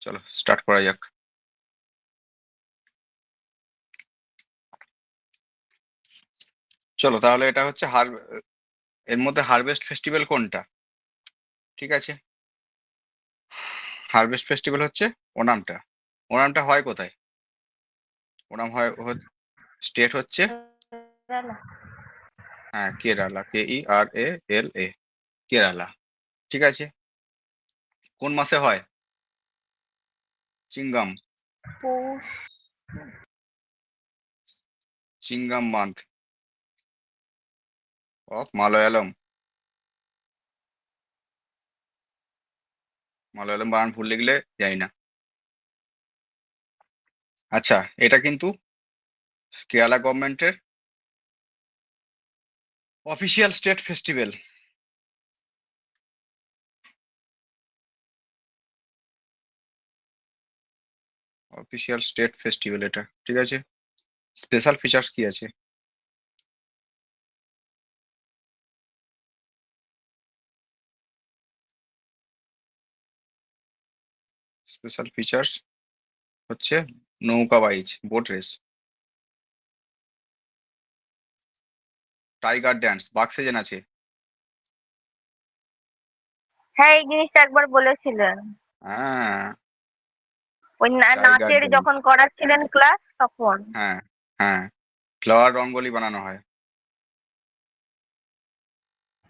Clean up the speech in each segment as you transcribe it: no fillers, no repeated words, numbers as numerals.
চলো স্টার্ট করা যাক। চলো তাহলে এটা হচ্ছে এর মধ্যে হারভেস্ট ফেস্টিভ্যাল কোনটা? ঠিক আছে, হারভেস্ট ফেস্টিভ্যাল হচ্ছে ওনামটা। ওনামটা হয় কোথায়? ওনাম হয় স্টেট হচ্ছে, হ্যাঁ, কেরালা, KERALA, কেরালা। ঠিক আছে, কোন মাসে হয়? চিঙ্গাম, পৌষ। চিঙ্গাম মান্থ অফ মালয়ালম। মালয়ালম বানান ভুল লিখলে যাই না। আচ্ছা, এটা কিন্তু কেরালা গভর্নমেন্টের official state festival. Official state festival এটা, ঠিক আছে। স্পেশাল ফিচার্স কি আছে? স্পেশাল ফিচার্স হচ্ছে নৌকা বাইচ, বোট রেস, টাইগার ড্যান্স, বাঘ সেজেন আছে। হ্যাঁ, এই জিনিসটা একবার বলেছিলেন হ্যাঁ, ওই টাইগার নাচের ড্যান্স, যখন করাচ্ছিলেন ক্লাস তখন। হ্যাঁ হ্যাঁ, ফ্লাওয়ার রঙ্গোলি বানানো হয়।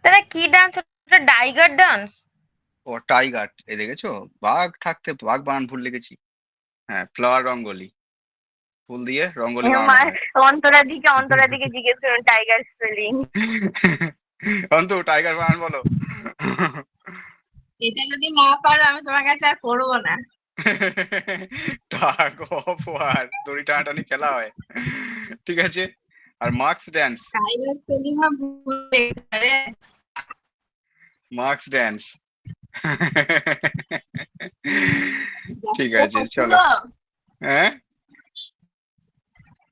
তাহলে কি ডান্স? ওটা টাইগার ডান্স। ও টাইগার, এ দেখেছো, বাঘ থাকতে বাঘ বানান ভুল লিখেছি। হ্যাঁ, ফ্লাওয়ার রঙ্গোলি, ফুল দিয়ে রঙ্গোলি বানানো হয়। অন্তরাদিকে জিজ্ঞেস করুন টাইগার স্পেলিং। অন্তু টাইগার বানান বলো। এটা যদি না পারো আমি তোমার কাছে আর পড়বো না। টাগ অফ ওয়ার, দড়ি টানাটানি খেলা হয়, ঠিক আছে। আর মার্কস ড্যান্স, টাইগার স্পেলিং ভুল হতে পারে। Marks dance. ঠিক জাতীয় আছে পশু চলো। তো? হ্যাঁ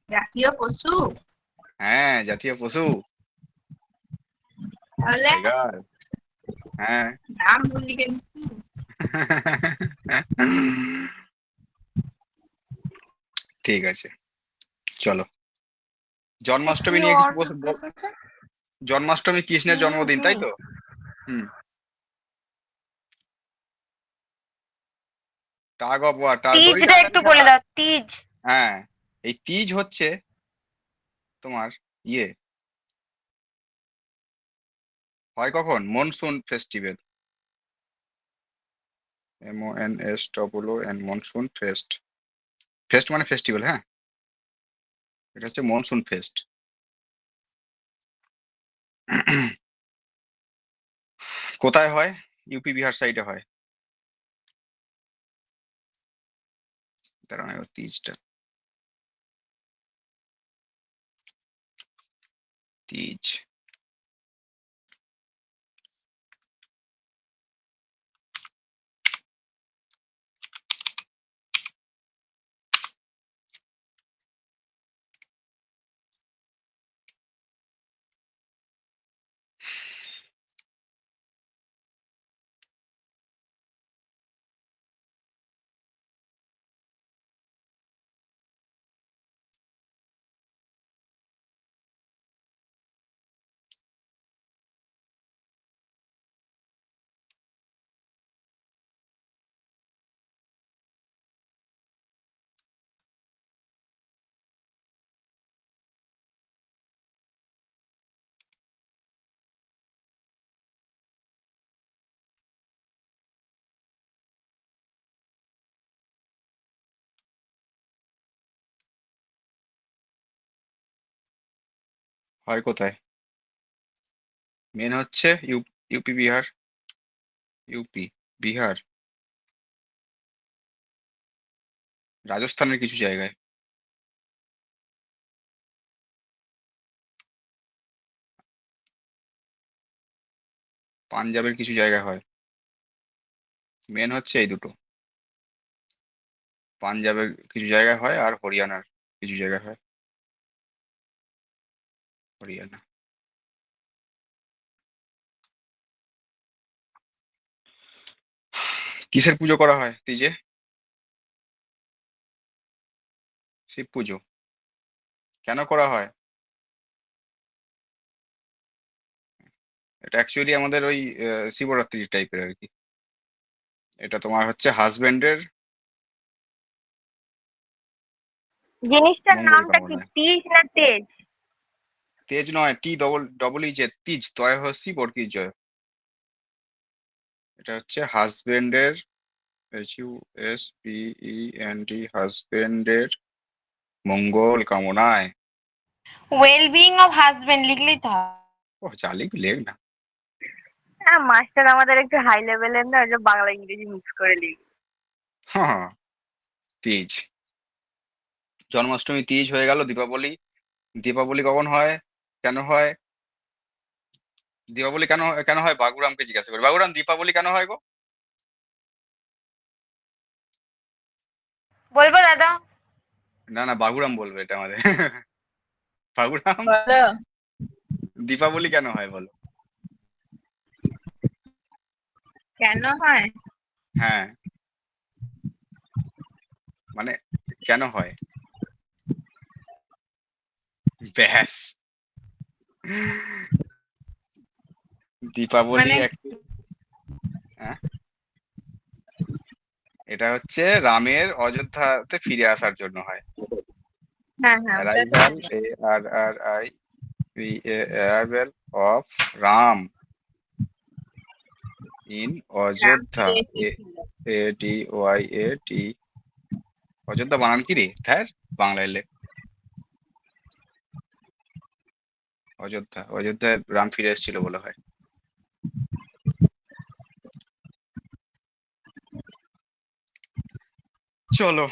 জাতীয় পশু হ্যাঁ, জাতীয় পশু তাহলে টাইগার, হ্যাঁ। নাম ভুল লিখে দিচ্ছি। ঠিক আছে চলো, কি জন্মাষ্টমী নিয়ে কিছু বলছে? জন্মাষ্টমী কৃষ্ণের জন্মদিন, জি। তাই তো? হুম, টাগ অফ ওয়ার, দড়ি তিজটা টানাটানি একটু বলে খেলা। দাও, তিজ। হ্যাঁ, এই তিজ হচ্ছে তোমার ইয়ে হয় কখন? Monsoon festival, MONSOON, monsoon fest. Fest মানে ফেস্টিভ্যাল, হ্যাঁ, এটা হচ্ছে মনসুন ফেস্ট। কোথায় হয়? ইউপি বিহার সাইডে হয়। দাঁড়াও, তিজটা, তিজ হয় কোথায়? মেন হচ্ছে ইউপি বিহার, ইউপি বিহার, রাজস্থানের কিছু জায়গায়, পাঞ্জাবের কিছু জায়গায় হয়। মেন হচ্ছে এই দুটো, পাঞ্জাবের কিছু জায়গায় হয় আর হরিয়ানার কিছু জায়গায় হয়। হরিয়ানা। কিসের পুজো করা হয় তিজে? শিব পুজো কেন করা হয়? এটা অ্যাকচুয়ালি আমাদের ওই শিবরাত্রি টাইপের আর কি। এটা তোমার হচ্ছে হাজবেন্ডের জিনিসটার মঙ্গল নামটা কি, কামনায়। তিজ না তেজ? তেজ নয়, টি ডবল ডবল ই যে তিজ, তয় হস্যি বর্গীর জয়। এটা হচ্ছে হাজবেন্ডের, HUSBEND, হাজবেন্ডের মঙ্গল কামনায়। ওয়েল বিইং অফ হাজবেন্ড লিখলেই তো হয়। ও যা লিখবি লেখ না। হ্যাঁ, মাস্টার আমাদের একটু হাই লেভেলের না, ওই যে বাংলা ইংরেজি মিক্স করে লিখি। হ্যাঁ, তিজ, জন্মাষ্টমী তিজ হয়ে গেল। দীপাবলি, দীপাবলি কখন হয়, কেন হয়? দীপাবলি কেন কেন হয় বাগুরামকে জিজ্ঞাসা করি। বাগুরাম, দীপাবলি কেন হয় গো? বলবো দাদা? না না, বাগুরাম বলবে এটা আমাদের। বাগুরাম, বলো দীপাবলি কেন হয় বলো? কেন হয়? হ্যাঁ, মানে কেন হয়? ব্যাস, দীপাবলি মানে হ্যাঁ, এটা হচ্ছে রামের অযোধ্যাতে ফিরে আসার জন্য হয়। হ্যাঁ হ্যাঁ, ওটা তো অ্যারাইভাল, জানি। ARRIVA, arrival of Ram in Ram Ayodhya, ফিরে এ এসেছিল। ADYAD। অযোধ্যা বানান কি রে ধ্যার, বাংলায় লেখ। অযোধ্যা, অযোধ্যায় রাম ফিরে এসেছিল বলা হয়। চলো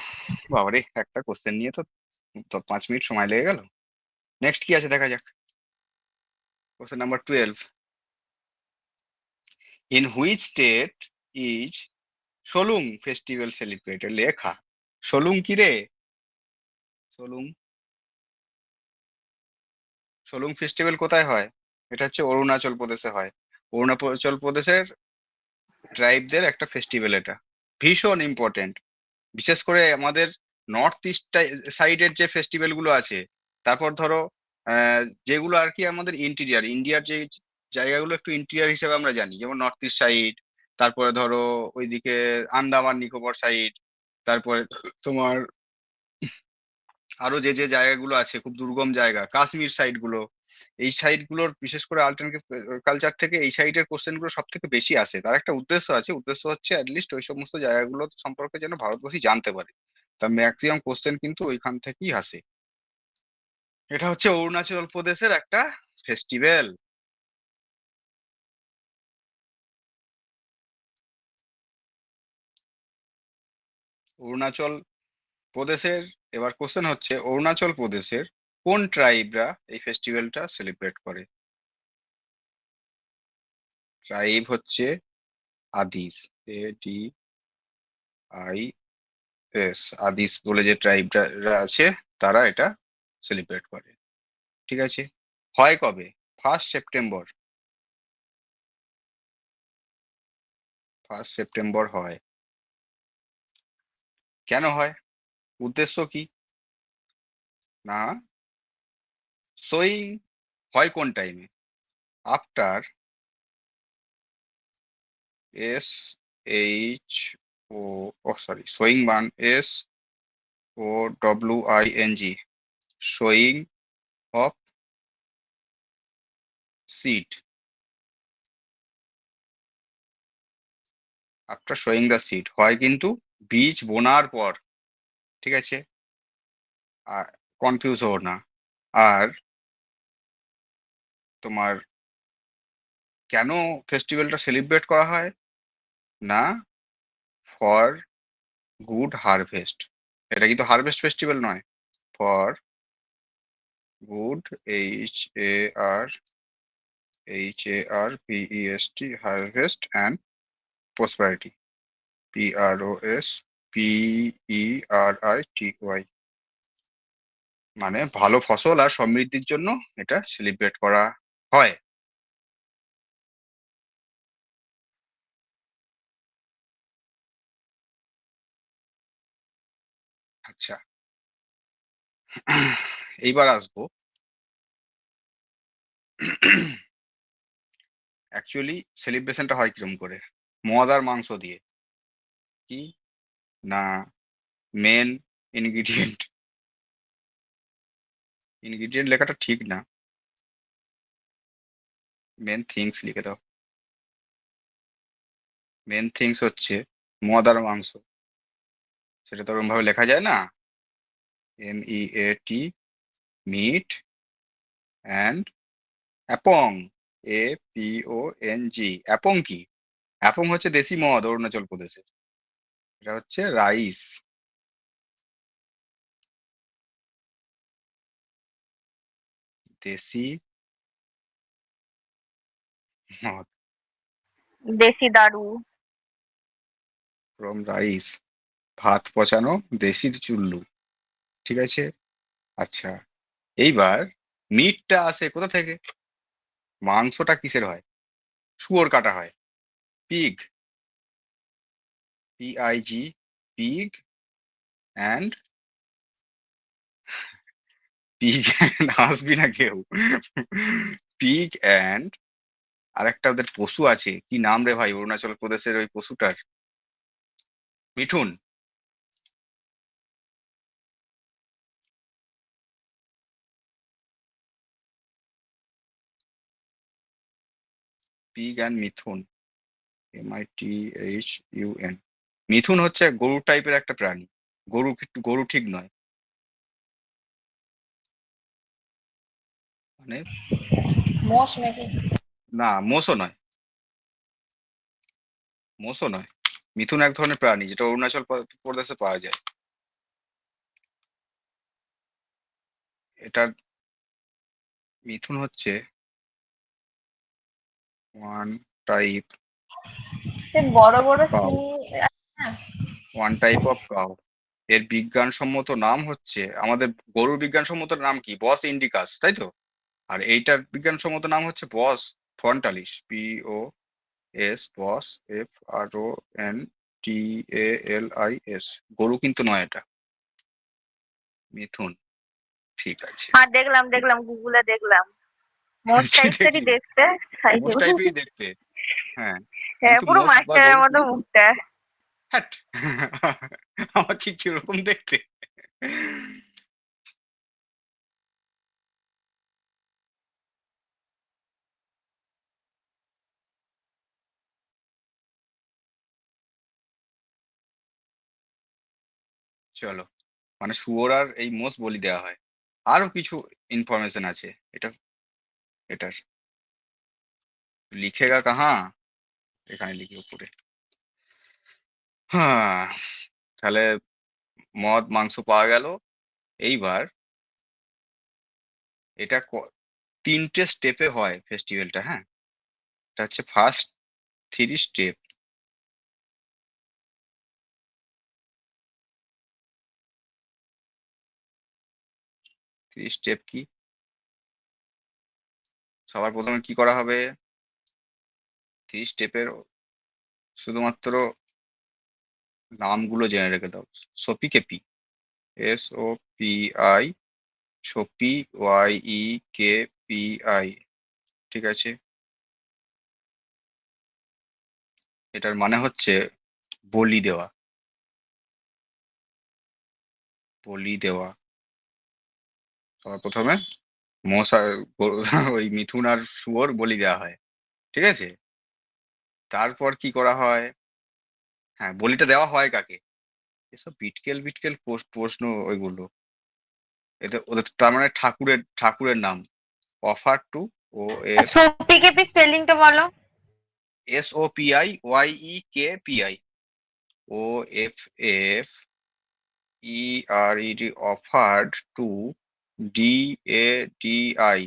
বাবারে, একটা কোশ্চেন নিয়ে তো তো 5 মিনিট সময় লেগে গেল। নেক্সট কি আছে দেখা যাক। Question number 12, in which state is Solung festival celebrated? লেখা। সোলুং কি রে? সোলুং, সোলুং ফেস্টিভ্যাল কোথায় হয়? এটা হচ্ছে অরুণাচল প্রদেশে হয়। অরুণাচল প্রদেশের ট্রাইবদের একটা ফেস্টিভ্যাল এটা, ভীষণ ইম্পর্টেন্ট। বিশেষ করে আমাদের নর্থ ইস্ট সাইডের যে ফেস্টিভ্যাল গুলো আছে, তারপর ধরো যেগুলো আর কি আমাদের ইন্টিরিয়ার ইন্ডিয়ার যে জায়গাগুলো একটু ইন্টিরিয়ার হিসেবে আমরা জানি, যেমন নর্থ ইস্ট সাইড, তারপরে ধরো ওইদিকে আন্দামান নিকোবর সাইড, তারপরে তোমার আরো যে যে জায়গাগুলো আছে খুব দুর্গম জায়গা, কাশ্মীর সাইড গুলো, এই সাইড গুলোর বিশেষ করে অল্টারনেটিভ কালচার থেকে এই সাইডের কোশ্চেন গুলো সব থেকে বেশি আসে। তার একটা উদ্দেশ্য আছে, উদ্দেশ্য হচ্ছে অ্যাটলিস্ট ওই সমস্ত জায়গাগুলো সম্পর্কে যেন ভারতবাসী জানতে পারে। তার ম্যাক্সিমাম কোশ্চেন কিন্তু ওইখান থেকেই আসে। এটা হচ্ছে অরুণাচল প্রদেশের একটা ফেস্টিভ্যাল। অরুণাচল প্রদেশের, এবার কোশ্চেন হচ্ছে অরুণাচল প্রদেশের কোন ট্রাইবরা এই ফেস্টিভ্যালটা সেলিব্রেট করে? ট্রাইব হচ্ছে আদিস, ADIS, আদিস বলে যে ট্রাইবরা আছে, তারা এটা সেলিব্রেট করে। ঠিক আছে, হয় কবে? 1 সেপ্টেম্বর, 1 সেপ্টেম্বর হয়। কেন হয়, উদ্দেশ্য কি? না, সোয়িং হয় কোন টাইমে? আফটার SHO, ও সরি, সোয়িং মান SOWING, sewing of seed, after sewing the seed হয় কিন্তু বীজ বোনার পর। ঠিক আছে, আর কনফিউজ হো না। আর তোমার কেন ফেস্টিভ্যালটা সেলিব্রেট করা হয়? না, ফর গুড হারভেস্ট। এটা কিন্তু হারভেস্ট ফেস্টিভ্যাল নয়। For good, HARVEST, harvest and prosperity, PROSPERITY, মানে ভালো ফসল আর সমৃদ্ধির জন্য এটা সেলিব্রেট করা হয়। আচ্ছা, এইবার আসবো অ্যাকচুয়ালি সেলিব্রেশনটা হয় কিরম করে, মদ আর মাংস দিয়ে, কি না মেন ইনগ্রিডিয়েন্ট, ইনগ্রিডিয়েন্ট লেখাটা ঠিক না, মেন থিংস লিখে দাও। মেন থিংস হচ্ছে মদ আর মাংস, সেটা তো ওরকম ভাবে লেখা যায় না, MEAT, মিট অ্যান্ড অ্যাপং, APONG। অ্যাপং কি? অ্যাপং হচ্ছে দেশি মদ অরুণাচল প্রদেশের, এটা হচ্ছে রাইস। দেশি মদ দেশি দারু। ফ্রম রাইস, ভাত পচানো দেশি চুল্লু, ঠিক আছে। আচ্ছা, এইবার মিটটা আসে কোথা থেকে? মাংসটা কিসের হয়? শুয়োর কাটা হয়, pig, PIG, pig and pig and হাসবি না কেউ, পিগ অ্যান্ড আরেকটা ওদের পশু আছে, কি নাম রে ভাই অরুণাচল প্রদেশের ওই পশুটার? Mithun. Pig and mithun, MITHUN। Mithun হচ্ছে গরু টাইপের একটা প্রাণী, গরু ঠিক নয়, মানে মোষ নাকি? না মোষও নয়, মোষও নয়। মিথুন এক ধরনের প্রাণী যেটা অরুণাচল প্রদেশে পাওয়া যায়। এটার মিথুন হচ্ছে ওয়ান টাইপ সে বড় বড় কাউ, সিং। হ্যাঁ। One type of cow. এর বিজ্ঞানসম্মত নাম হচ্ছে, আমাদের গরুর বিজ্ঞানসম্মত নাম কি? বস ইন্ডিকাস, তাই তো? আর এইটার বিজ্ঞানসম্মত নাম হচ্ছে বস ফ্রন্টালিস, POS, বস, FRONTALIS। গরু কিন্তু নয় এটা, মিথুন, ঠিক আছে। হ্যাঁ, দেখলাম দেখলাম গুগলে দেখলাম, মোষ কি টাইপেরই দেখলি? দেখতে মোষ সাইজে। টাইপেরই দেখতে, হ্যাঁ, হ্যাঁ, কিন্তু পুরো মোষ বা মাস্টারের গরু মতো কিন্তু, মুখটা। হ্যাট, আমাকে কিরকম দেখতে? চলো, মানে শুয়োর আর এই মোষ বলি দেওয়া হয়। আরো কিছু ইনফরমেশন আছে এটা, এটার লিখেগা কাহা, এখানে লিখে উপরে। হ্যাঁ, তাহলে মদ মাংস পাওয়া গেল। এইবার এটা তিনটে স্টেপে হয় ফেস্টিভ্যালটা, হ্যাঁ। এটা হচ্ছে ফার্স্ট 3 স্টেপ। স্টেপ কি? সবার প্রথমে কি করা হবে? 3 স্টেপের শুধুমাত্র নামগুলো জেনে রেখে দাও। Soapy KP, SOPI, soapy, YEKPI, ঠিক আছে। এটার মানে হচ্ছে বলি দেওয়া, বলি দেওয়া। সবার প্রথমে মোষ আর ওই মিথুন আর শুয়োর বলি দেওয়া হয়, ঠিক আছে। তারপর কি করা হয়? হ্যাঁ, বলিটা দেওয়া হয় কাকে? এসব বিটকেল বিটকেল প্রশ্ন ওইগুলো, এতে ওদের তার মানে ঠাকুরের নাম। অফার টু, ও এফ, সোপিকেপি স্পেলিংটা বলো। SOPI, YEKPI, OFFERED, offered to, DADI,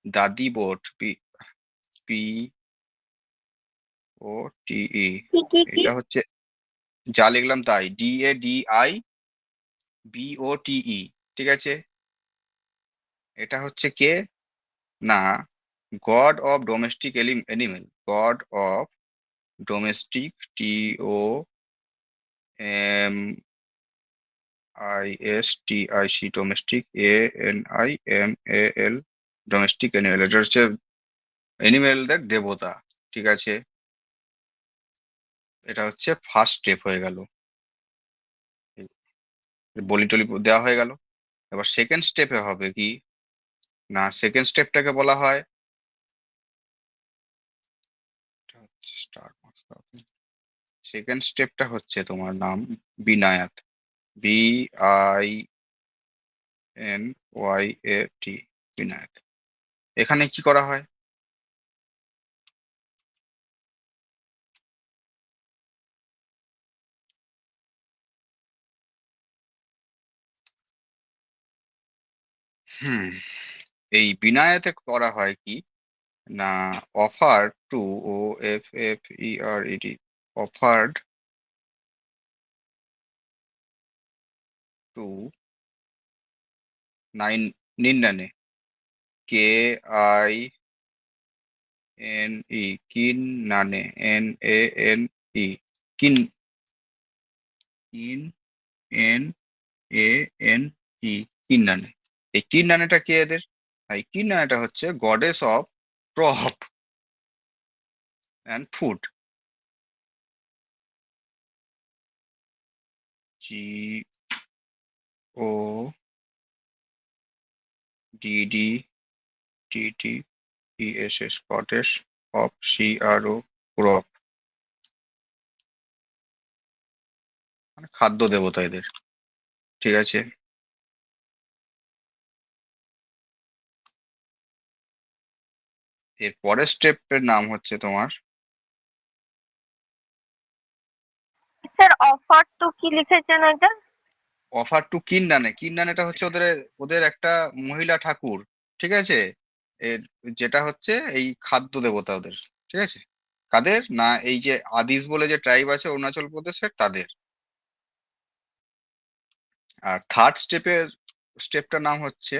দাদি বোট, POTE। কি কি কি? এটা হচ্ছে যা লিখলাম তাই, DADIBOTE, ঠিক আছে। এটা হচ্ছে কে? না, god of domestic animal, god of domestic, ISTIC domestic, ANIMAL domestic animal, এটা হচ্ছে অ্যানিমেলদের দেবতা। ঠিক আছে, এটা হচ্ছে ফার্স্ট স্টেপ হয়ে গেল, বলি টলি দেওয়া হয়ে গেল। এবার সেকেন্ড স্টেপে হবে কি না, সেকেন্ড স্টেপটাকে বলা হয় সেকেন্ড স্টেপটা হচ্ছে তোমার নাম বিনায়াত, BINYAT, বিনায়াত। এখানে কি করা হয়? হুম, এই বিনায়াতে করা হয় কি না, offer to, OFFERED, offered to নিন্নানে, KINE, কিন্নানে, NANE, কিন NANE, কিন্নানে। এই কিন্নানেটা কে এদের? এই কিন্নানেটা হচ্ছে goddess of crop and food, GODDESS, goddess of CRO, crop, মানে খাদ্য দেবতা এদের। ঠিক আছে, এর পরের স্টেপের নাম হচ্ছে তোমার স্যার অফার টু কি লিখেছেন ওইটা? Offer to কিন্নানে। কিন্নানেটা হচ্ছে ওদের ওদের একটা মহিলা ঠাকুর। ঠিক আছে, এর যেটা হচ্ছে এই খাদ্য দেবতা ওদের। ঠিক আছে, কাদের না, এই যে আদিস বলে যে ট্রাইব আছে অরুণাচল প্রদেশের, তাদের। আর থার্ড স্টেপটার নাম হচ্ছে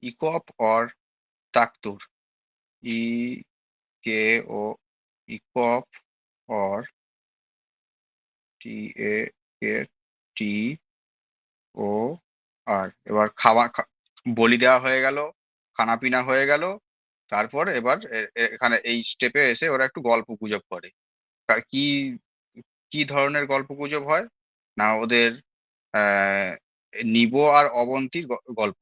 ইকপ অর তাকতুর, IKO, ইকপ অর TAKTOR। এবার বলি দেওয়া হয়ে গেল, খানা পিনা হয়ে গেল, তারপর এবার এখানে এই স্টেপে এসে ওরা একটু গল্প গুজব করে। কি কি ধরনের গল্প গুজব হয় না, ওদের আহ নিবো আর অবন্তীর গল্প,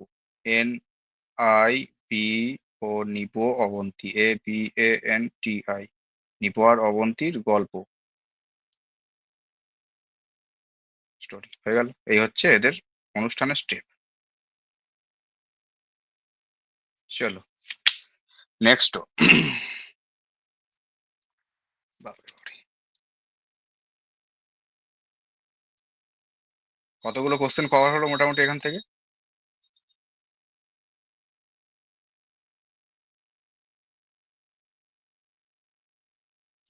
NIBO, নিবো অবন্তী, ABANTI, নিবো আর অবন্তীর গল্প, স্টোরি হয়ে গেল। এই হচ্ছে এদের অনুষ্ঠানের স্টেপ। চলো নেক্সট। কতগুলো কোশ্চেন কভার হলো মোটামুটি এখান থেকে?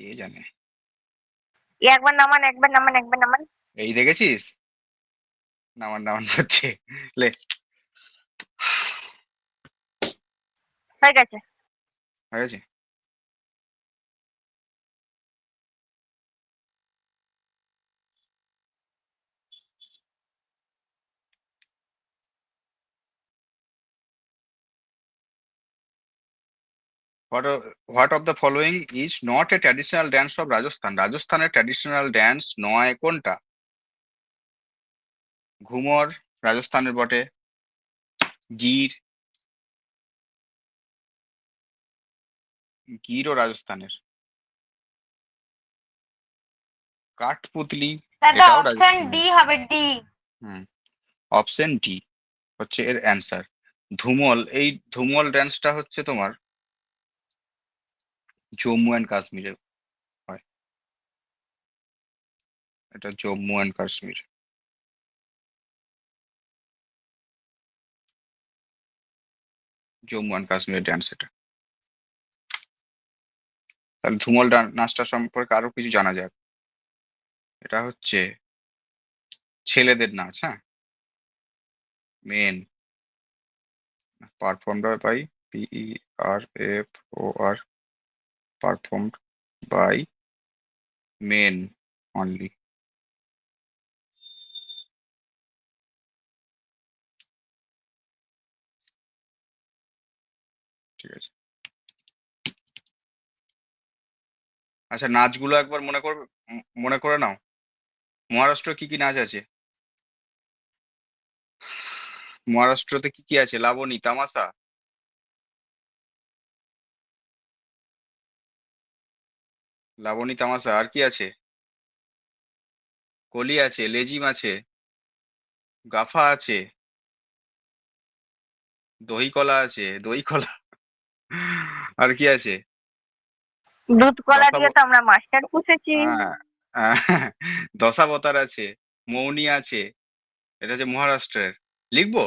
কে জানে। একবার নামান, একবার নামান, একবার নামান। এই দেখেছিস, নামান নামান হচ্ছে, লে। হয়ে গেছে। হয়ে গেছে। What of the following is not a traditional dance of Rajasthan? রাজস্থানের ট্র্যাডিশনাল ড্যান্স নয় কোনটা? ঘুমর রাজস্থানের বটে, গির, গিরও রাজস্থানের, কাঠপুতলি দাদা এটাও অপশন রাজস্থানের। ডি হবে, ডি। হুম, অপশন ডি হচ্ছে এর অ্যান্সার। ধুমল, এই ধুমল ড্যান্সটা হচ্ছে তোমার জম্মু অ্যান্ড কাশ্মীরে হয়, এটা জম্মু অ্যান্ড কাশ্মীর। জম্মু অ্যান্ড কাশ্মীরের ড্যান্স এটা। তাহলে ধুমল নাচটা সম্পর্কে আরো কিছু জানা যাক। এটা হচ্ছে ছেলেদের নাচ, হ্যাঁ, men, performed by, PERFOR, performed by men. Only. ঠিক আছে। আচ্ছা, নাচগুলো একবার মনে করে নাও। মহারাষ্ট্র কি কি নাচ আছে? মহারাষ্ট্রতে কি কি আছে? লাবণী, তামাশা, লাবণী তামাশা, আর কি আছে? কলি আছে, লেজিম আছে, গাফা আছে, দই কলা আছে, দই কলা। আর কি আছে? দুধ কলা দশাব দিয়ে তো আমরা মাস্টার পুষেছি। হ্যাঁ, হ্যাঁ, দশাবতার আছে, মৌনি আছে। এটা হচ্ছে মহারাষ্ট্রের। লিখবো?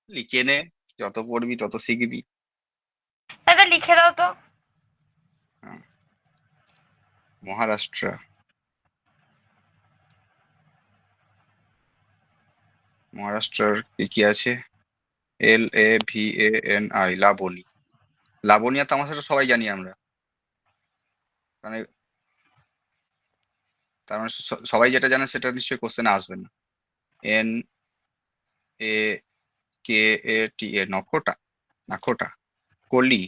লিখে নে, যত পড়বি তত শিখবি। দাদা লিখে দাও তো। হ্যাঁ, মহারাষ্ট্র। মহারাষ্ট্রের কি কি আছে? LAVANI, লাবণী। লাবণী আর তামাশাটা সবাই জানি আমরা। মানে তার মানে সবাই যেটা জানে সেটা নিশ্চয়ই কোশ্চেনে আসবে না। NAKATA, নখোটা, নাখোটা। কলি,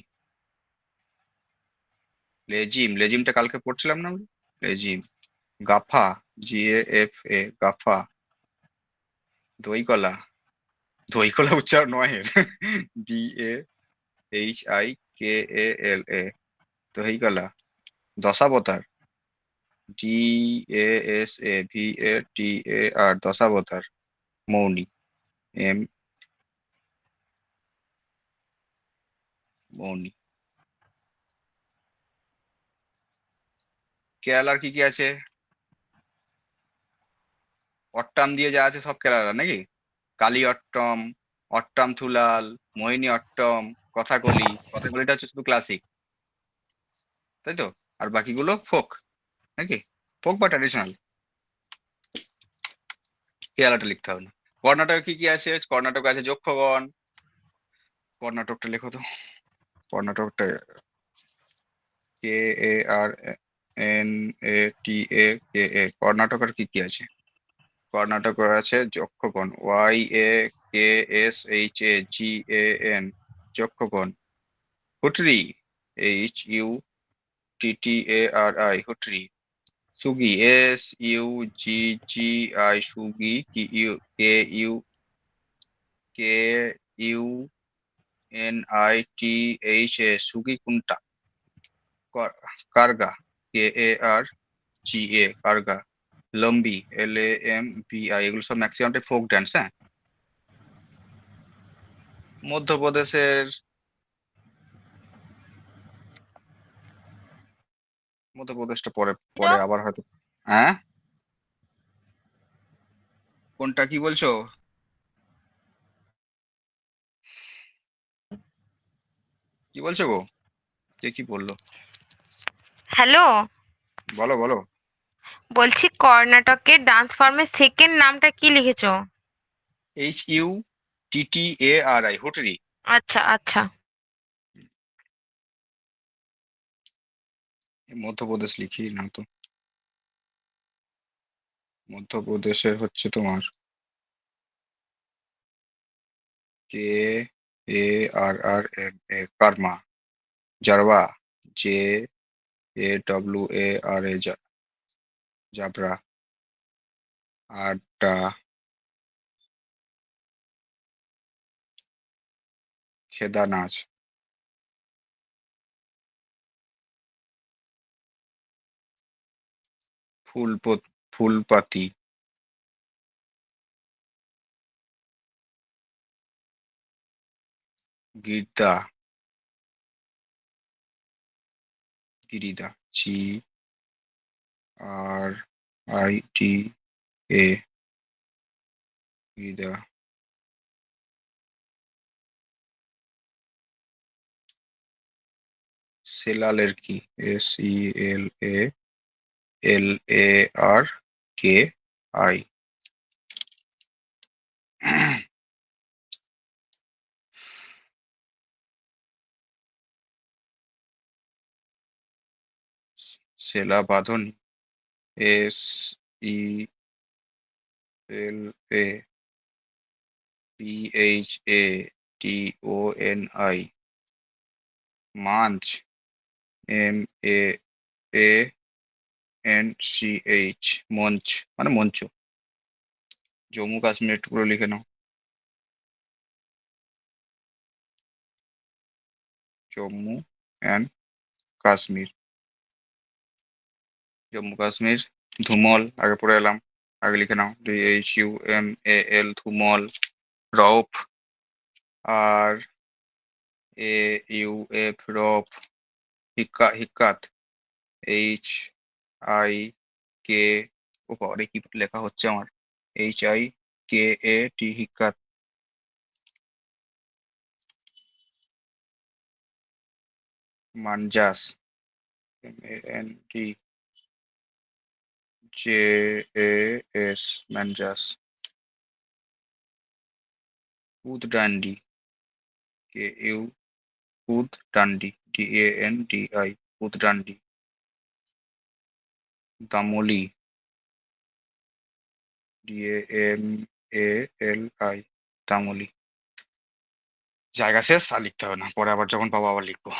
লেজিম, লেজিমটা কালকে পড়ছিলাম না আমরা? লেজিম। গাফা, GAFA, গাফা। দই কলা, দই কলা উচ্চারণ নয় এর। DAHIKALA, দই কলা। দশাবতার, DASAVATAR, দশাবতার। মৌনি, M, মৌনি। কেরালার কি কি আছে? অট্টাম দিয়ে যা আছে সব কেরালা নাকি? কালী অট্টম, অট্টাম থুলাল, মোহিনী অট্টম, কথাকলি। কথাকলিটা হচ্ছে শুধু ক্লাসিক, তাই তো? আর বাকিগুলো ফোক নাকি? ফোক বা ট্র্যাডিশনাল। কেরালাটা লিখতে হবে না। কর্ণাটকে কি কি আছে? কর্ণাটক আছে যক্ষগণ। কর্ণাটকটা লেখো তো। কর্ণাটকটা KARNATAKA। কর্ণাটকের কি কি আছে? কর্ণাটকের আছে Yakshagana, YAKSHAGAN, Yakshagana. হুটরি, HUTTARI, হুটরি। সুগি, SUGGI, সুগি। KUNITHA, সুগি কুন্টা। কার্গা, KARGA, কার্গা। লম্বি, LAMBI, এগুলো সব ম্যাক্সিমামটাই ফোক ড্যান্স। হ্যাঁ। মধ্যপ্রদেশের, মধ্যপ্রদেশটা পরে পরে আবার হয়তো। হ্যাঁ, কোনটা কি বলছো? কি বলছো গো? কে কি বললো? হ্যালো, বলো বলো। বলছি কর্ণাটকের ডান্স ফর্মের সেকেন্ড নামটা কি লিখেছো? HUTTARI, হুটরি। আচ্ছা আচ্ছা। মধ্যপ্রদেশ লিখি না তো। মধ্যপ্রদেশের হচ্ছে তোমার KARRMA, কার্মা। জারবা, JAWARA, জাবরা। আড্ডা, খেদা নাচ। ফুলপাতি, গির্দা, গিরিদা, GRIDA, গিরিদা। সেলালের কি? SELALARKI। সেলা বাঁধনি, SELAPHATONI, মাঞ্চ, MAANCH, মঞ্চ মানে মঞ্চ। জম্মু কাশ্মীর একটু করে লিখে নাও, জম্মু অ্যান্ড কাশ্মীর। জম্মু কাশ্মীর। ধুমল আগে পড়ে এলাম, আগে লিখে নাও, DHUMAL, Dhumal. Rauf, RAUF, Rauf. হিক্কাত, HIK, ও বাবারে কি লেখা হচ্ছে আমার, HIKAT, হিক্কাত। মানজাস, MANTJAS, মানজাস। উদডান্ডি, উদডান্ডি, DANDI, উদডান্ডি। দামোলি, DAMALI, দামোলি। জায়গা শেষ, আর লিখতে হবে না, পরে আবার যখন পাবো আবার লিখবো।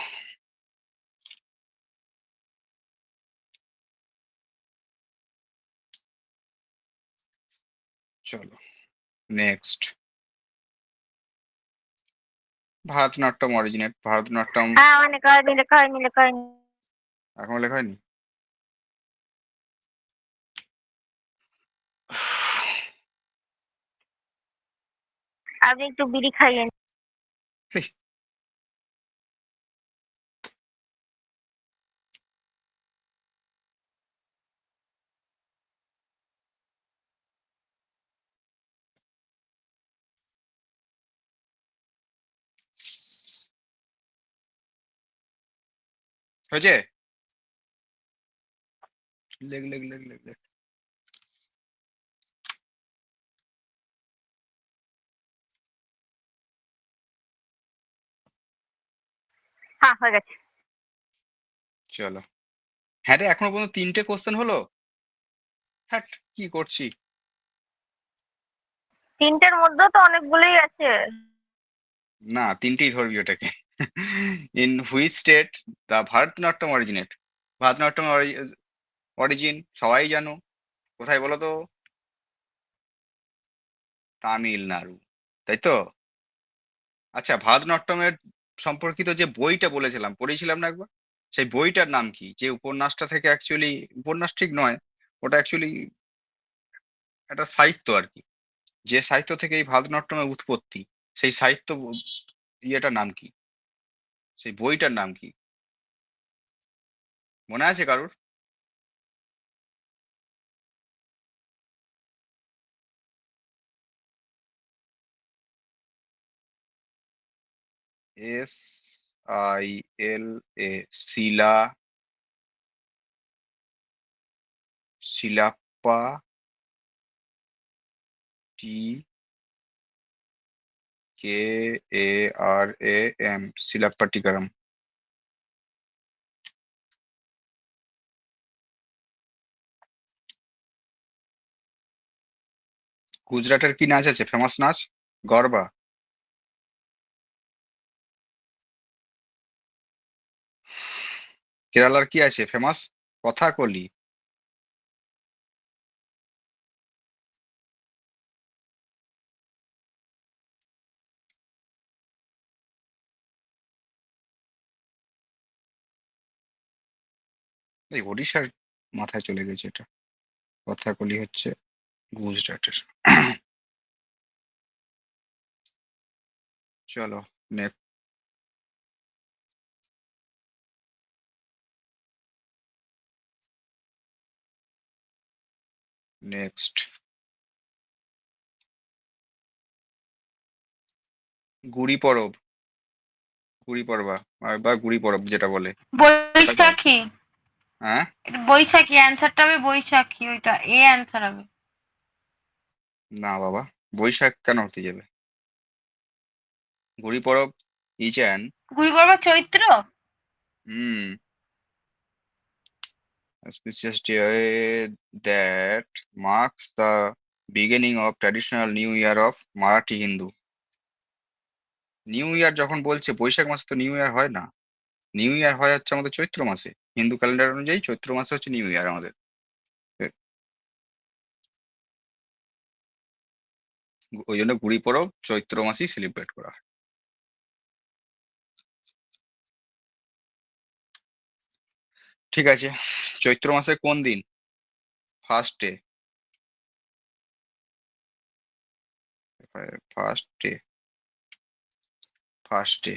চলো নেক্সট। ভারতনাট্যম অরিজিনেট, ভারতনাট্যম হ্যাঁ আমার লেখা হয়নি, লেখা হয়নি, লেখা হয়নি। এখনো লেখা হয়নি। আপনি একটু বিড়ি খাইয়েন। হেই, হয়েছে? লেখ লেখ লেখ লেখ লেখ। হ্যাঁ হয়ে গেছে। চলো। হ্যাঁ রে, এখনো পর্যন্ত 3টে কোশ্চেন হলো। হ্যাট, কি করছি। তিনটের মধ্যেও তো অনেকগুলোই আছে। না, 3টেই ধরবি ওটাকে। In which state the Bharatanatyam originate? Bharatanatyam origin সবাই জানো, কোথায় বলো তো? তামিলনাড়ু, তাই তো? আচ্ছা, ভারতনাট্যমের সম্পর্কিত যে বইটা বলেছিলাম, পড়েছিলাম না একবার, সেই বইটার নাম কি? যে উপন্যাসটা থেকে অ্যাকচুয়ালি, উপন্যাস ঠিক নয়, ওটা অ্যাকচুয়ালি একটা সাহিত্য আর কি। যে সাহিত্য থেকে এই ভারতনাট্যমের উৎপত্তি, সেই সাহিত্য ইয়েটার নাম কি? সেই বইটার নাম কি? মনে আছে কারুর? SILA, শিলাপ্পা, TKARAM, শিলাপ্পাটিকারাম। গুজরাটের কি নাচ আছে, ফেমাস নাচ? গরবা। কেরালার কি আছে ফেমাস? কথাকলি। এই ওড়িশার মাথায় চলে গেছে এটা। কথাকলি হচ্ছে গুজরাটের। চলো নেক্সট। গুড়ি পরব, গুড়ি পড়বা, বা গুড়ি পরব যেটা বলে, ওটা কোন? বৈশাখী। হ্যাঁ, এটা বৈশাখী, অ্যান্সারটা হবে বৈশাখী, ওইটা অ্যান্সার হবে। না বাবা, বৈশাখ কেন হতে যাবে? গুড়ি পরব is an, Guru পরবা Chaitra. Hmm, auspicious day that marks the beginning of traditional New Year of Marathi Hindu. New year যখন বলছে বৈশাখ মাসে তো নিউ ইয়ার হয় না। নিউ ইয়ার হয় হচ্ছে আমাদের চৈত্র মাসে, হিন্দু ক্যালেন্ডার অনুযায়ী চৈত্র মাসে হচ্ছে নিউ ইয়ার আমাদের। ওই জন্য গুড়ি পরব চৈত্র মাসেই সেলিব্রেট করা হয়। ঠিক আছে, চৈত্র মাসের কোন দিন? First day. First day, first day.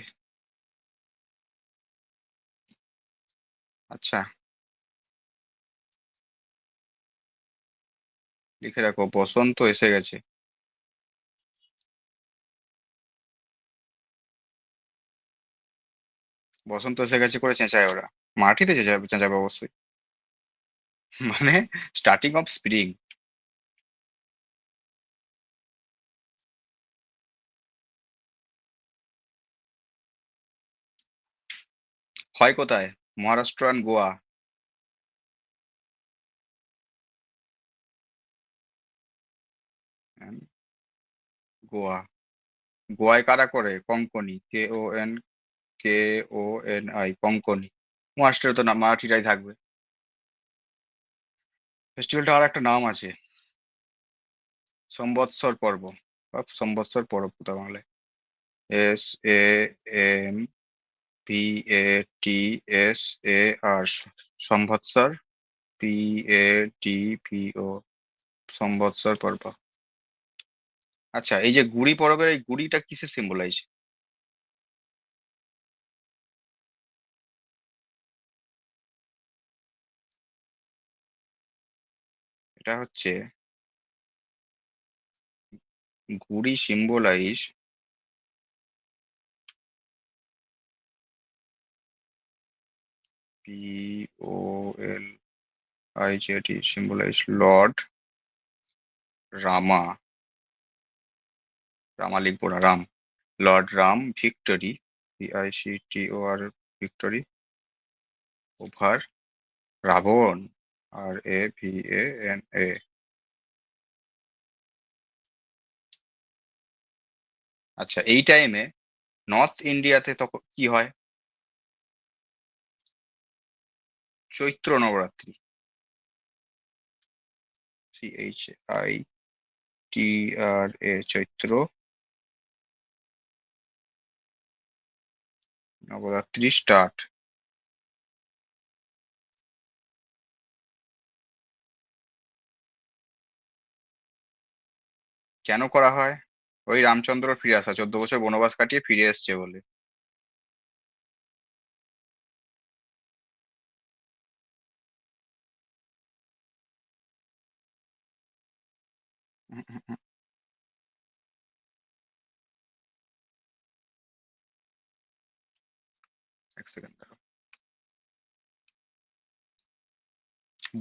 আচ্ছা, লিখে রাখো, বসন্ত এসে গেছে। বসন্ত এসে গেছে করে চেঁচায় ওরা, মাটিতে চেঁচাবে চেঁচাবে অবশ্যই। মানে স্টার্টিং অফ স্প্রিং। হয় কোথায়? মহারাষ্ট্র অ্যান্ড গোয়া। and গোয়া। গোয়ায় কারা করে? কঙ্কনি, KONKONI, কঙ্কনি। মহারাষ্ট্রে তো না, মারাঠিরাই থাকবে। ফেস্টিভ্যালটা আর একটা নাম আছে, সম্বৎসর পর্ব বা সম্বৎসর পরব কোথা বাংলায়। SAMVATSAR, সম্বৎসর, PADVO, সম্বৎসর পর্ব। আচ্ছা, এই যে গুড়ি পরবের এই গুড়িটা কিসে সিম্বলাইজ? এটা হচ্ছে Gudi symbolise POLIZD, symbolise Lord Rama. Rama লিখবো না, Ram. Lord Ram victory, VICTOR, victory over Ravana, RAVANA। আচ্ছা, এই টাইমে নর্থ ইন্ডিয়াতে তখন কি হয়? Chaitra Navratri, CHITRA, Chaitra Navratri start. কেন করা হয়? ওই রামচন্দ্র ফিরে আসা, 14 বছর বনবাস কাটিয়ে ফিরে এসছে বলে। উম, উম, উম, এক সেকেন্ড দাঁড়াও।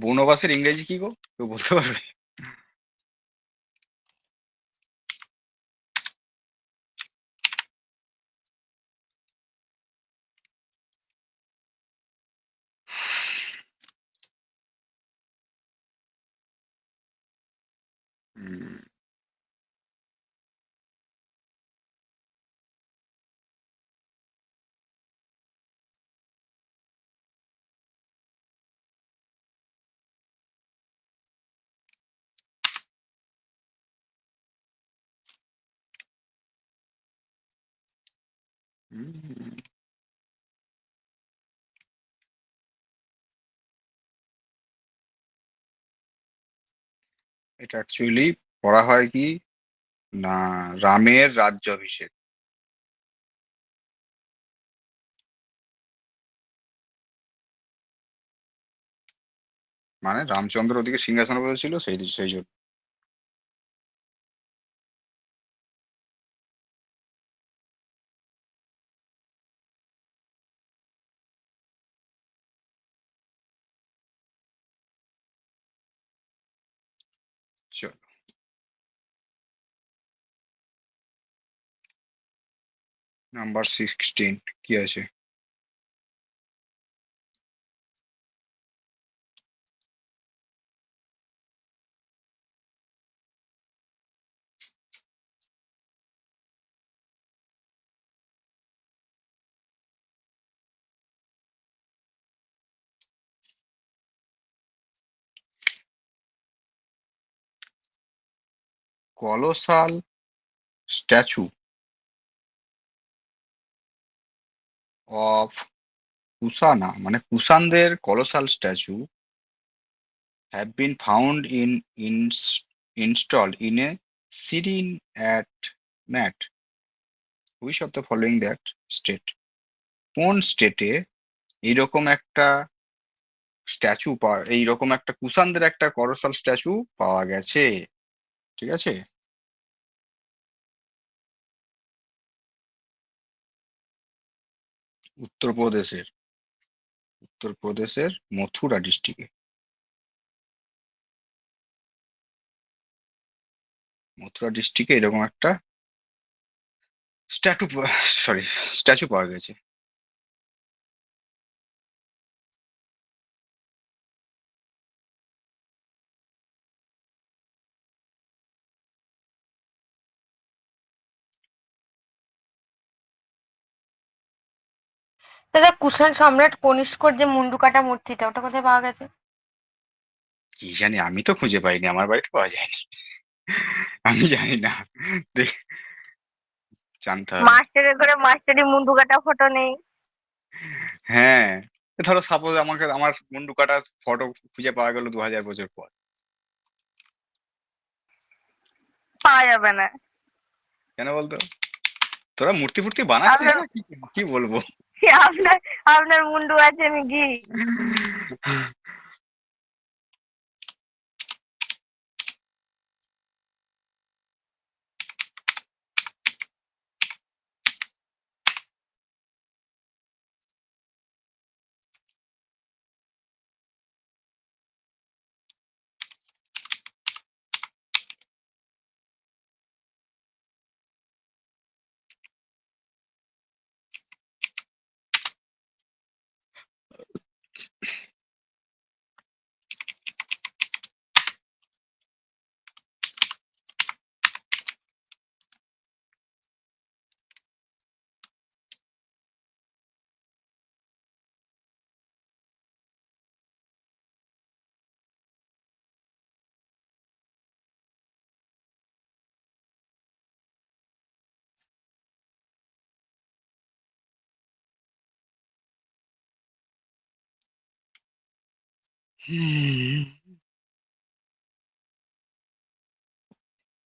বনবাসের ইংরেজি কি গো, কেউ বলতে পারবে? উম, উম, এটা অ্যাকচুয়ালি পড়া হয় কি না, রামের রাজ্যাভিষেক। মানে রামচন্দ্র ওদিকে সিংহাসনে বসেছিল, সেই জন্য। চলো, নাম্বার 16 কি আছে? কলোসাল স্ট্যাচু অফ কুসানা, মানে কুষাণদের colossal statue have been found installed in a Syrian at Mat. Which of the following that state? কোন স্টেটে এইরকম একটা এইরকম একটা কুষাণদের একটা কলোসাল স্ট্যাচু পাওয়া গেছে? ঠিক আছে, উত্তরপ্রদেশের উত্তরপ্রদেশের মথুরা ডিস্ট্রিক্টে, মথুরা ডিস্ট্রিক্টে এরকম একটা স্ট্যাচু স্ট্যাচু পাওয়া গেছে। দাদা কুষাণ সম্রাট কনিষ্কর যে মুন্ডু কাটা মূর্তিটা ওটা কোথায় পাওয়া গেছে? কি জানি, আমি তো খুঁজে পাইনি, আমার বাড়িতে পাওয়া যায়নি। আমি জানি না, দেখ জানতে হবে। মাস্টারের করে মাস্টারি মুন্ডু কাটা ফটো নেই। হ্যাঁ, ধরো সাপোজ আমার মুন্ডু কাটা ফটো খুঁজে পাওয়া গেল 2000 বছর পর, পাওয়া যাবে না। কেন বলতো? তোরা মূর্তি ফুর্তি বানাচ্ছিস আপনার না কি? কি বলবো? আপনার আপনার মুন্ডু আছে নাকি?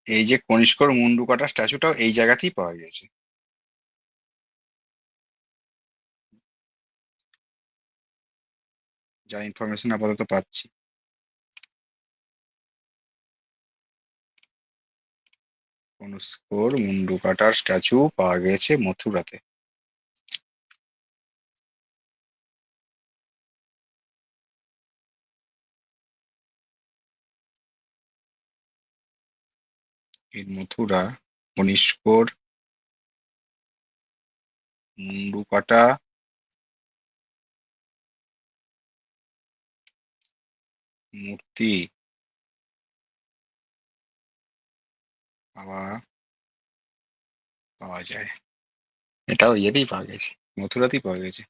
এই যে কনিষ্কর মুন্ডু কাটা স্ট্যাচুটাও এই জায়গাতেই পাওয়া গেছে। যা ইনফরমেশন আপাতত পাচ্ছি। কনিষ্কর মুন্ডু কাটার স্ট্যাচু পাওয়া গেছে মথুরাতে। in মথুরা কনিষ্কর মুন্ডু কাটা মূর্তি পাওয়া পাওয়া যায়। এটাও ইয়েতেই পাওয়া গেছে, মথুরাতেই পাওয়া গেছে।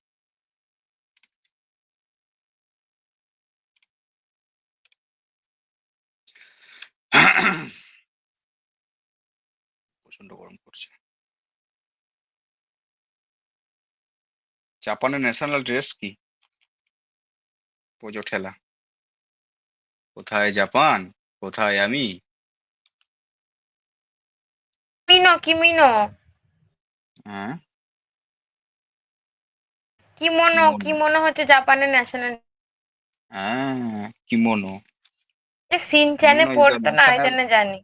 প্রচন্ড গরম করছে। জাপানের ন্যাশনাল ড্রেস কি? পোজো ঠেলা। কোথায় জাপান, কোথায় আমি? কিমিনো কিমিনো হ্যাঁ, কিমোনো কিমোনো। কিমোনো হচ্ছে জাপানের ন্যাশনাল। হ্যাঁ, কিমোনো। সিনচ্যানে কিমোনো ইজ দ্য পড়তো না এই ন্যাশনাল জন্য জানি।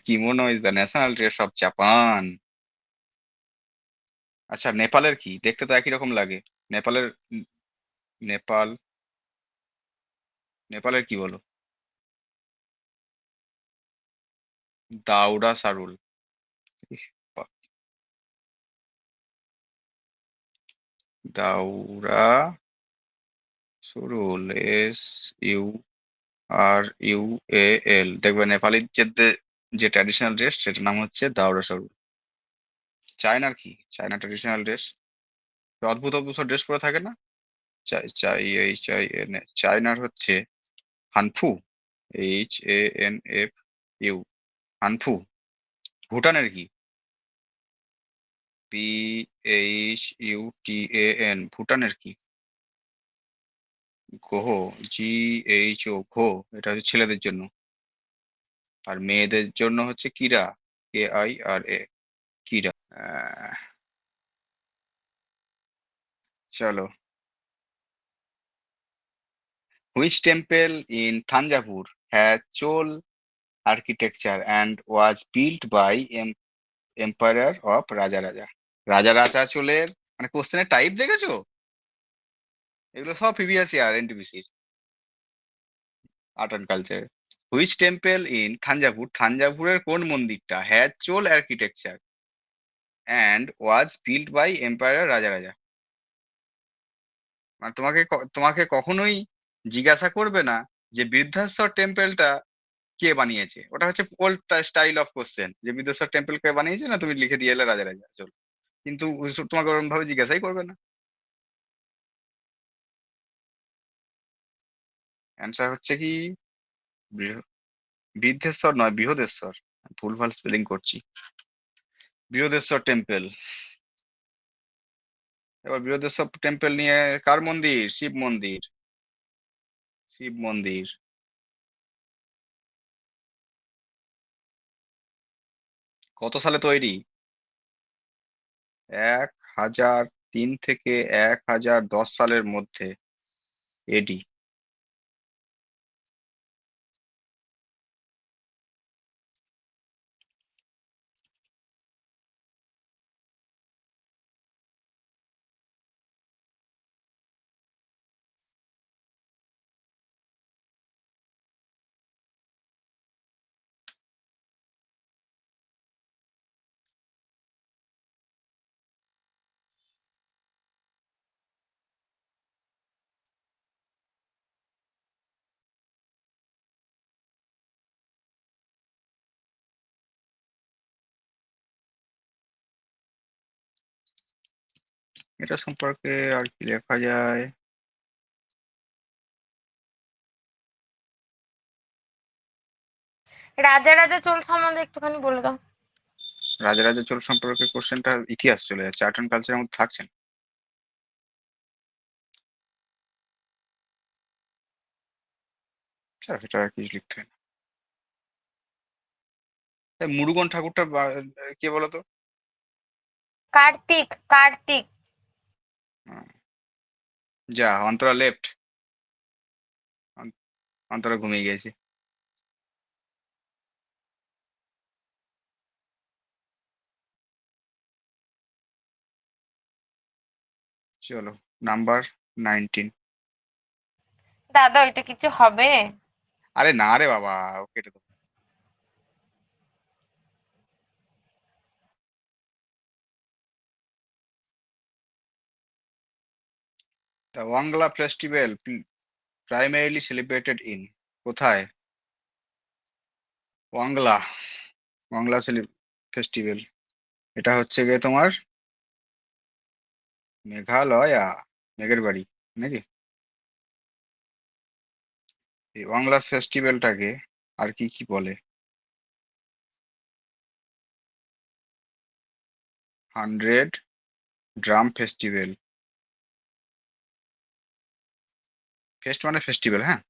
Kimono is the national dress of Japan. আচ্ছা, নেপালের কি? দেখতে তো একই রকম লাগে। নেপালের নেপাল নেপালের কি বলো? দাউরা সারুল। ইস, বাহ। দাউরা সুরুল, SURUL। দেখবে নেপালি যে ট্র্যাডিশনাল ড্রেস সেটার নাম হচ্ছে দাউরা সারুল। চায়নার কি? চায়না ট্র্যাডিশনাল ড্রেস অদ্ভুত অদ্ভুত ড্রেস পরে থাকে না? চাই চাই এই চাই এনে চায়নার হচ্ছে হানফু, HANFU। হানফু ভুটানের কি? PHUTAN ভুটানের কি? গোহ GHO ঘো এটা হচ্ছে ছেলেদের জন্য, আর মেয়েদের জন্য হচ্ছে কিরা KIRA কিরা। চলো, which temple in Thanjavur has Chola architecture and was built by emperor of রাজা রাজা চোলের, মানে কোশ্চেনের টাইপ দেখেছো? এগুলো সব প্রিভিয়াস ইয়ার এনটিপিসির art and culture. Which temple in থাঞ্জাভুরের কোন মন্দিরটা has Chola architecture and was built by empire রাজা? মানে তোমাকে কখনোই জিজ্ঞাসা করবে না যে বৃদ্ধাশ্বর টেম্পলটা কে বানিয়েছে, ওটা হচ্ছে ওল্ড স্টাইল অফ কোশ্চেন, যে বৃদ্ধাশ্বর টেম্পল কে বানিয়েছে না, তুমি লিখে দিয়ে এলে রাজা চল। কিন্তু ওইসব তোমাকে ওরকম ভাবে জিজ্ঞাসাই করবে না। অ্যান্সার হচ্ছে কি বৃদ্ধেশ্বর নয়, বৃহদেশ্বর। ভুলভাল স্পেলিং করছি, বৃহদেশ্বর টেম্পল। এবার বৃহদেশ্বর টেম্পল নিয়ে কার মন্দির? শিব মন্দির, শিব মন্দির। কত সালে তৈরি? 1003 থেকে 1010 সালের মধ্যে এডি। এটা সম্পর্কে আর কি লেখা যায়? রাজা চোল সম্বন্ধে একটুখানি বলে দাও। রাজা চোল সম্পর্কে কোশ্চেনটা ইতিহাস চলে যাচ্ছে, আর্ট অ্যান্ড কালচারের মধ্যে থাকছে না। আচ্ছা, এটা আর কি লিখতে হয় না। মুরুগন ঠাকুরটা কে বলতো? কার্তিক। যা অন্তরা লেফট, অন্তরা ঘুমিয়ে গেছে। চলো, নাম্বার 19। দাদা ওইটা কিছু হবে? আরে না রে বাবা, ও কেটে দেবো। The Wangala festival primarily celebrated in, কোথায়? ওয়াংলা, ওয়াংলা ফেস্টিভ্যাল, এটা হচ্ছে গিয়ে তোমার মেঘালয়া, মেঘের বাড়ি নাকি? এই ওয়াংলা ফেস্টিভ্যালটাকে আর কি কি বলে? 100 ড্রাম ফেস্টিভ্যাল। ফেস্ট মানে ফেস্টিভ্যাল, হ্যাঁ।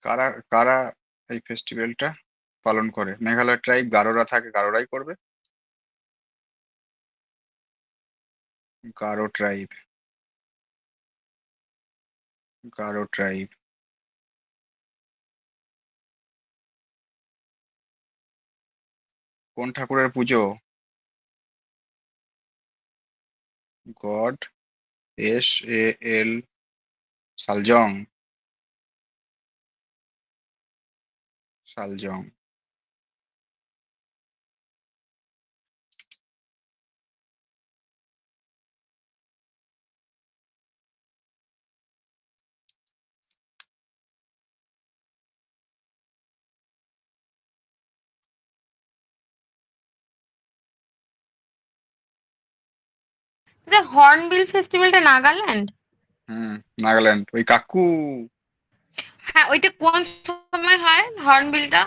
কারা কারা এই ফেস্টিভ্যালটা পালন করে? মেঘালয় ট্রাইব, গারোরা থাকে, গারোরাই করবে। Garo tribe, Garo tribe. কোন ঠাকুরের পুজো? God SAL Saljong, Saljong. Hornbill ফেস্টিভ্যালটা নাগাল্যান্ড? নাগাল্যান্ড, ওই কাকু। হ্যাঁ, ওইটা কোন সময় হয় হর্নবিলটা?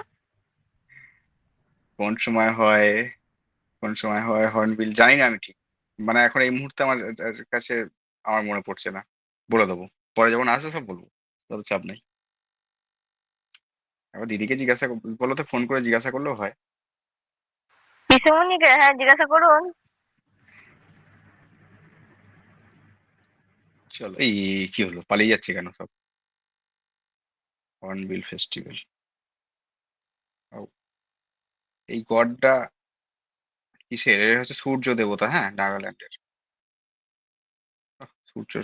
কোন সময় হয়, কোন সময় হয় হর্নবিল জানি না আমি ঠিক। মানে এখন এই মুহূর্তে আমার কাছে আমার মনে পড়ছে না। বলে দেবো, পরে যখন আসবে সব বলবো, তত চাপ নেই। আবার দিদিকে জিজ্ঞাসা বলো তো, ফোন করে জিজ্ঞাসা করলেও হয়। পিসেমনিকে হ্যাঁ জিজ্ঞাসা করুন। চলো, এই কি হলো, পালিয়ে যাচ্ছে কেন সব? হর্নবিল ফেস্টিভ্যাল, এই গডটা কিসের? এর হচ্ছে সূর্য দেবতা, হ্যাঁ, নাগাল্যান্ডের। সূর্য।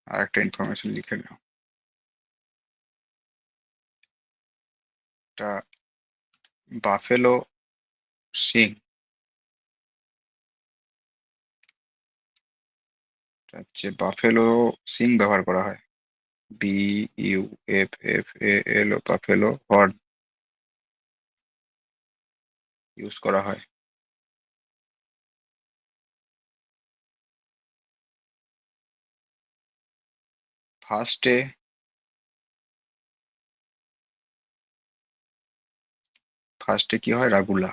আর একটা ইনফরমেশন লিখে নাও, এটা বাফেলো সিং, হচ্ছে বাফেলো সিং ব্যবহার করা হয়। BUFFAL, বাফেলো হর্ন ইউজ করা হয়। ফার্স্টে ফার্স্টে কি হয়? রাগুলা,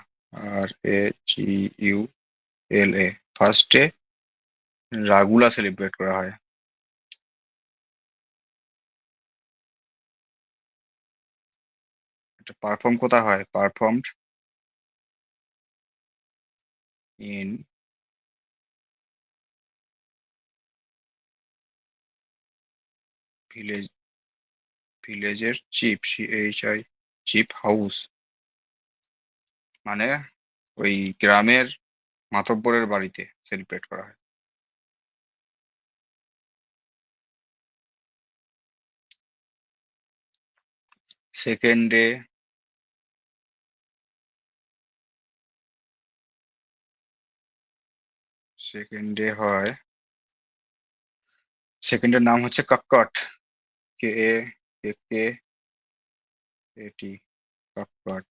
RAGULA, ফার্স্টে রাগুলা সেলিব্রেট করা হয়। এটা পারফর্ম কোথায় হয়? পারফর্মড ইন ভিলেজ, ভিলেজের চিফ হাউস, মানে ওই গ্রামের মাতব্বরের বাড়িতে সেলিব্রেট করা হয়। সেকেন্ডে সেকেন্ডে হয়, সেকেন্ডের নাম হচ্ছে কাক্কট, KAKKAT, কাক্কট।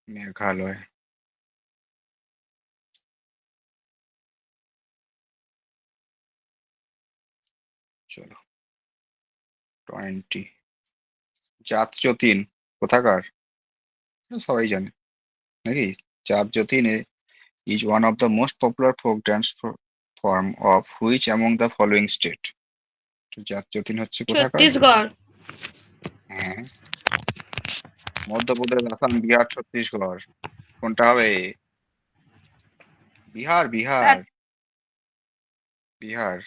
মেঘালয়। চলো, 20। জাত যতীন কোথাকার? সবাই জানে নাকি? জাত Jatin is one of the most popular folk dance form of which among the following state? তো জাত যতীন হচ্ছে কোথাকার? ছত্তিশগড়। হ্যাঁ, মধ্যপ্রদেশ, আসাম, বিহার, ছত্তিশগড়। কোনটা হবে? বিহার, বিহার, বিহার।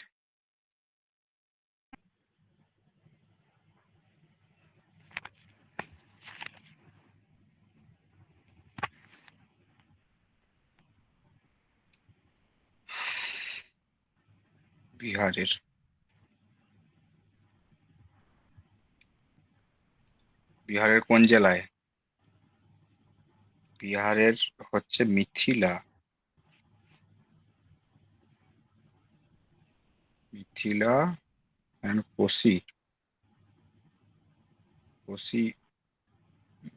বিহারের, বিহারের কোন জেলায়? বিহারের হচ্ছে মিথিলা, মিথিলা অ্যান্ড কোসি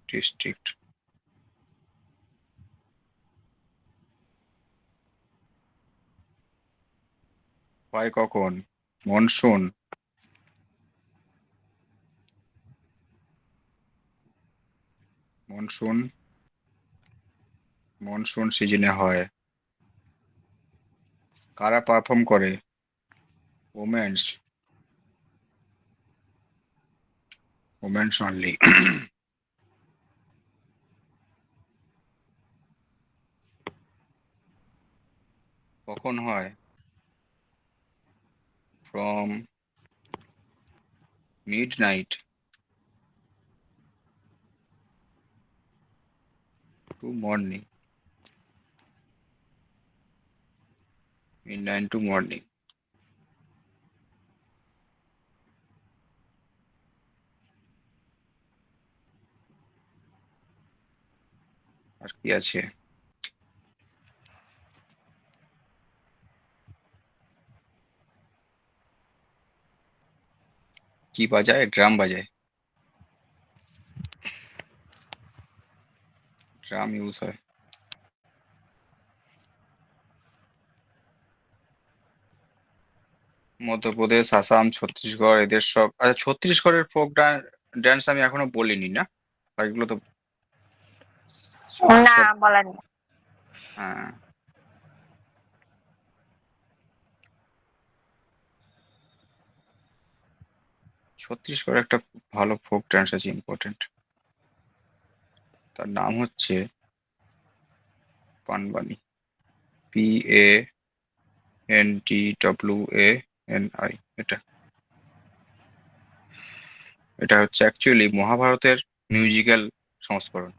ডিস্ট্রিক্ট। হয় কখন? মনসুন, মনসুন, মনসুন সিজনে হয়। কারা পারফর্ম করে? Women's, women's only. কখন হয়? From midnight to morning. Midnight to morning. আর কি আছে? কি বাজায়? ড্রাম বাজায়। ড্রাম ইউজ হয়। মধ্যপ্রদেশ, আসাম, ছত্তিশগড়, এদের সব। আচ্ছা, ছত্তিশগড়ের ফোক ড্যান্স আমি এখনো বলিনি না? আর এগুলো তো না, সব। বলেনি। হ্যাঁ, ছত্তিশগড়ে একটা ভালো ফোক ড্যান্স আছে, ইম্পর্টেন্ট। তার নাম হচ্ছে পানবানি। PANTWANI। এটা এটা হচ্ছে অ্যাকচুয়ালি মহাভারতের মিউজিক্যাল সংস্করণ।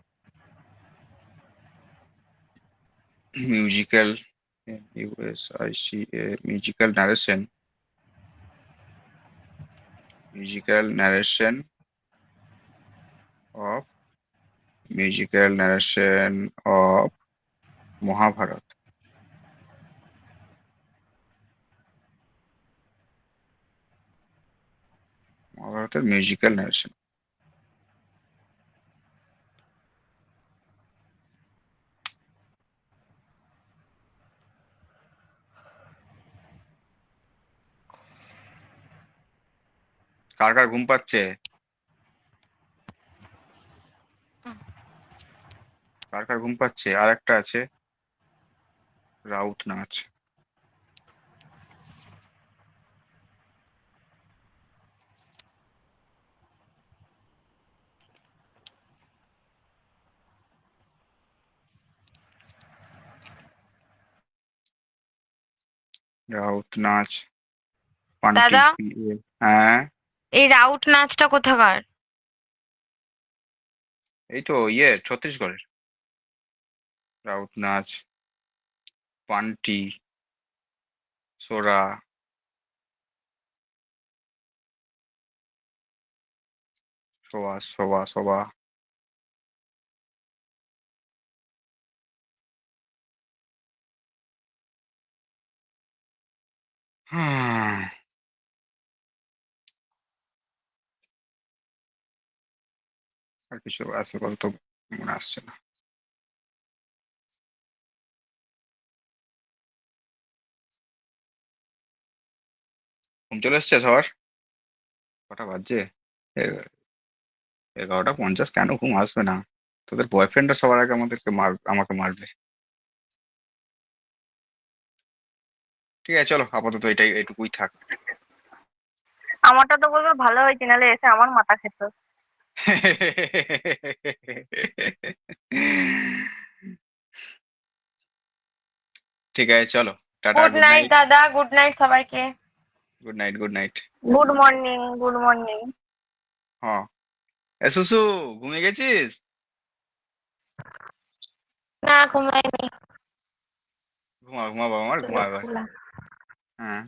Musical, MUSICA, musical narration. Musical narration of musical narration of Mahabharata. মহাভারতের মিউজিক্যাল ন্যারেশন। কার কার ঘুম পাচ্ছে? কার কার ঘুম পাচ্ছে? আর একটা আছে, রাউত নাচ। রাউত নাচ, পান্টি। দাদা, হ্যাঁ, এই রাউট নাচটা কোথাকার? এই তো ছত্তিশগড়ের রাউত নাচ, পান্টি, সোরা, সোয়া সোয়া সোয়া। হ্যাঁ, আর কিছু আছে বলতো, মনে আসছে না। ঘুম চলে এসছে সবার? কটা বাজছে? 11:50। কেন ঘুম আসবে না? তোদের বয়ফ্রেন্ডরা সবার আগে আমাকে মারবে। ঠিক আছে, চলো আপাতত এইটুকুই থাক। আমারটা তো বলবে ভালো হয়েছে, নাহলে এসে আমার মাথা খেত। ঠিক আছে, চলো। Tata, good good night night. দাদা, গুড নাইট সবাইকে। Good night, good night. Good morning, good morning. হ্যাঁ। সুসু, ঘুমিয়ে গেছিস? না, ঘুমাইনি। ঘুমা ঘুমা বাবা, আমার চলো ঘুমা এবার। ঘুমাই। হ্যাঁ।